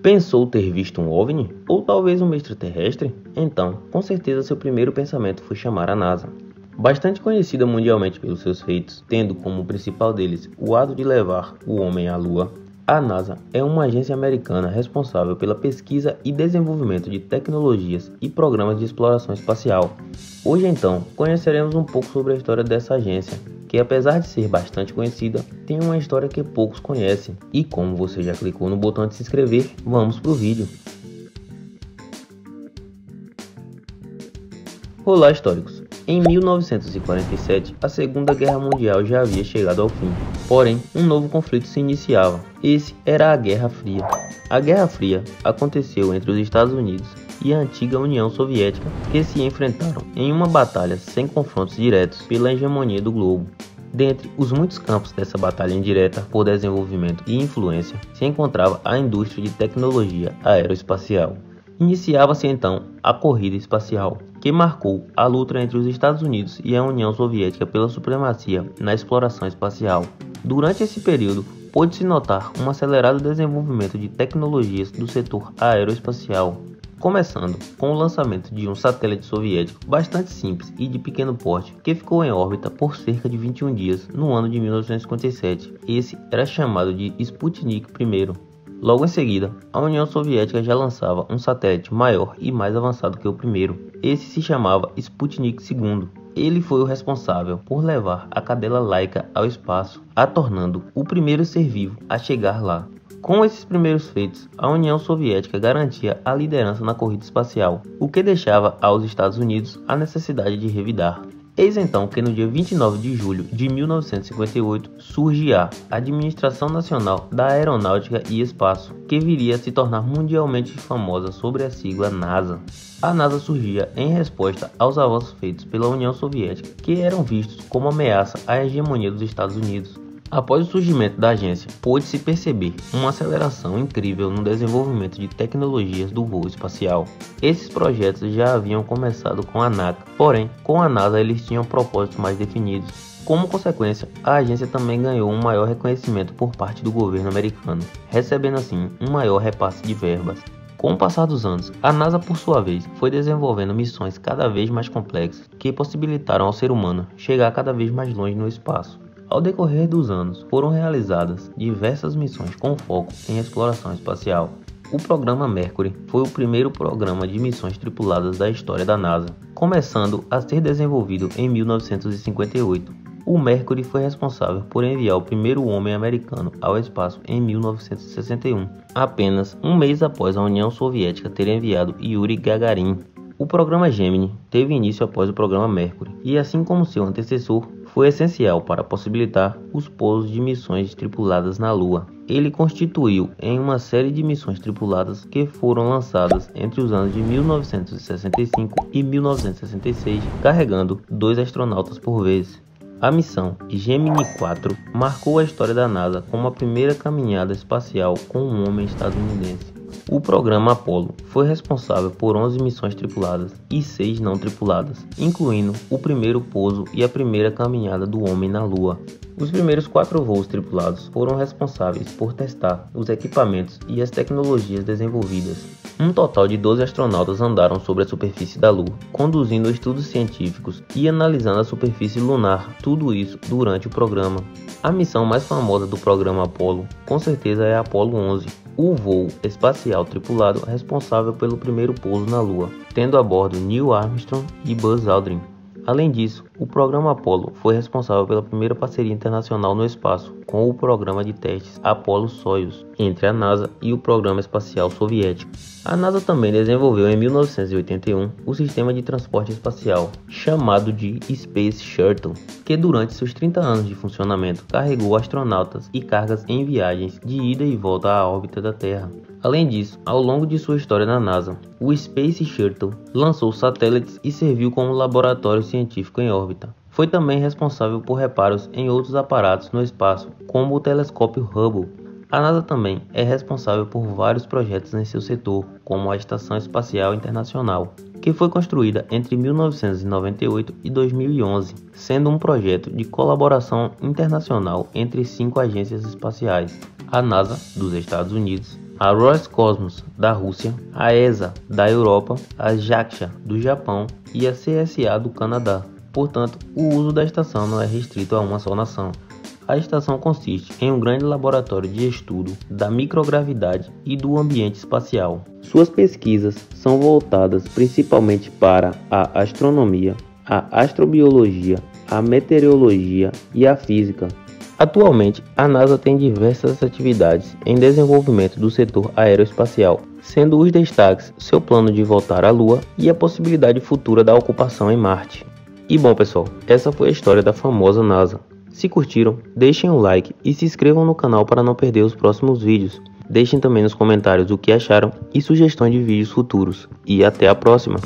Pensou ter visto um OVNI? Ou talvez um extraterrestre? Então, com certeza seu primeiro pensamento foi chamar a NASA. Bastante conhecida mundialmente pelos seus feitos, tendo como principal deles o ato de levar o homem à Lua, a NASA é uma agência americana responsável pela pesquisa e desenvolvimento de tecnologias e programas de exploração espacial. Hoje então, conheceremos um pouco sobre a história dessa agência, que apesar de ser bastante conhecida, tem uma história que poucos conhecem. E como você já clicou no botão de se inscrever, vamos pro vídeo. Olá, históricos! Em 1947, a Segunda Guerra Mundial já havia chegado ao fim. Porém, um novo conflito se iniciava. Esse era a Guerra Fria. A Guerra Fria aconteceu entre os Estados Unidos e a antiga União Soviética, que se enfrentaram em uma batalha sem confrontos diretos pela hegemonia do globo. Dentre os muitos campos dessa batalha indireta por desenvolvimento e influência, se encontrava a indústria de tecnologia aeroespacial. Iniciava-se então a corrida espacial, que marcou a luta entre os Estados Unidos e a União Soviética pela supremacia na exploração espacial. Durante esse período, pôde-se notar um acelerado desenvolvimento de tecnologias do setor aeroespacial, começando com o lançamento de um satélite soviético bastante simples e de pequeno porte, que ficou em órbita por cerca de 21 dias no ano de 1957. Esse era chamado de Sputnik I. Logo em seguida, a União Soviética já lançava um satélite maior e mais avançado que o primeiro. Esse se chamava Sputnik II. Ele foi o responsável por levar a cadela Laika ao espaço, a tornando o primeiro ser vivo a chegar lá. Com esses primeiros feitos, a União Soviética garantia a liderança na corrida espacial, o que deixava aos Estados Unidos a necessidade de revidar. Eis então que no dia 29 de julho de 1958 surge a Administração Nacional da Aeronáutica e Espaço, que viria a se tornar mundialmente famosa sob a sigla NASA. A NASA surgia em resposta aos avanços feitos pela União Soviética, que eram vistos como ameaça à hegemonia dos Estados Unidos. Após o surgimento da agência, pôde-se perceber uma aceleração incrível no desenvolvimento de tecnologias do voo espacial. Esses projetos já haviam começado com a NACA, porém, com a NASA eles tinham propósitos mais definidos. Como consequência, a agência também ganhou um maior reconhecimento por parte do governo americano, recebendo assim um maior repasse de verbas. Com o passar dos anos, a NASA, por sua vez, foi desenvolvendo missões cada vez mais complexas que possibilitaram ao ser humano chegar cada vez mais longe no espaço. Ao decorrer dos anos, foram realizadas diversas missões com foco em exploração espacial. O programa Mercury foi o primeiro programa de missões tripuladas da história da NASA, começando a ser desenvolvido em 1958. O Mercury foi responsável por enviar o primeiro homem americano ao espaço em 1961, apenas um mês após a União Soviética ter enviado Yuri Gagarin. O programa Gemini teve início após o programa Mercury e, assim como seu antecessor, foi essencial para possibilitar os pousos de missões tripuladas na Lua. Ele constituiu em uma série de missões tripuladas que foram lançadas entre os anos de 1965 e 1966, carregando 2 astronautas por vez. A missão Gemini 4 marcou a história da NASA como a primeira caminhada espacial com um homem estadunidense. O programa Apollo foi responsável por 11 missões tripuladas e 6 não tripuladas, incluindo o primeiro pouso e a primeira caminhada do homem na Lua. Os primeiros 4 voos tripulados foram responsáveis por testar os equipamentos e as tecnologias desenvolvidas. Um total de 12 astronautas andaram sobre a superfície da Lua, conduzindo estudos científicos e analisando a superfície lunar, tudo isso durante o programa. A missão mais famosa do programa Apollo, com certeza, é a Apollo 11, o voo espacial tripulado responsável pelo primeiro pouso na Lua, tendo a bordo Neil Armstrong e Buzz Aldrin. Além disso, o programa Apollo foi responsável pela primeira parceria internacional no espaço, com o programa de testes Apollo-Soyuz, entre a NASA e o programa espacial soviético. A NASA também desenvolveu em 1981 o sistema de transporte espacial, chamado de Space Shuttle, que durante seus 30 anos de funcionamento carregou astronautas e cargas em viagens de ida e volta à órbita da Terra. Além disso, ao longo de sua história na NASA, o Space Shuttle lançou satélites e serviu como laboratório científico em órbita. Foi também responsável por reparos em outros aparatos no espaço, como o telescópio Hubble. A NASA também é responsável por vários projetos em seu setor, como a Estação Espacial Internacional, que foi construída entre 1998 e 2011, sendo um projeto de colaboração internacional entre 5 agências espaciais: a NASA, dos Estados Unidos, a Roscosmos da Rússia, a ESA da Europa, a JAXA do Japão e a CSA do Canadá. Portanto, o uso da estação não é restrito a uma só nação. A estação consiste em um grande laboratório de estudo da microgravidade e do ambiente espacial. Suas pesquisas são voltadas principalmente para a astronomia, a astrobiologia, a meteorologia e a física. Atualmente, a NASA tem diversas atividades em desenvolvimento do setor aeroespacial, sendo os destaques seu plano de voltar à Lua e a possibilidade futura da ocupação em Marte. E bom pessoal, essa foi a história da famosa NASA. Se curtiram, deixem um like e se inscrevam no canal para não perder os próximos vídeos. Deixem também nos comentários o que acharam e sugestões de vídeos futuros. E até a próxima!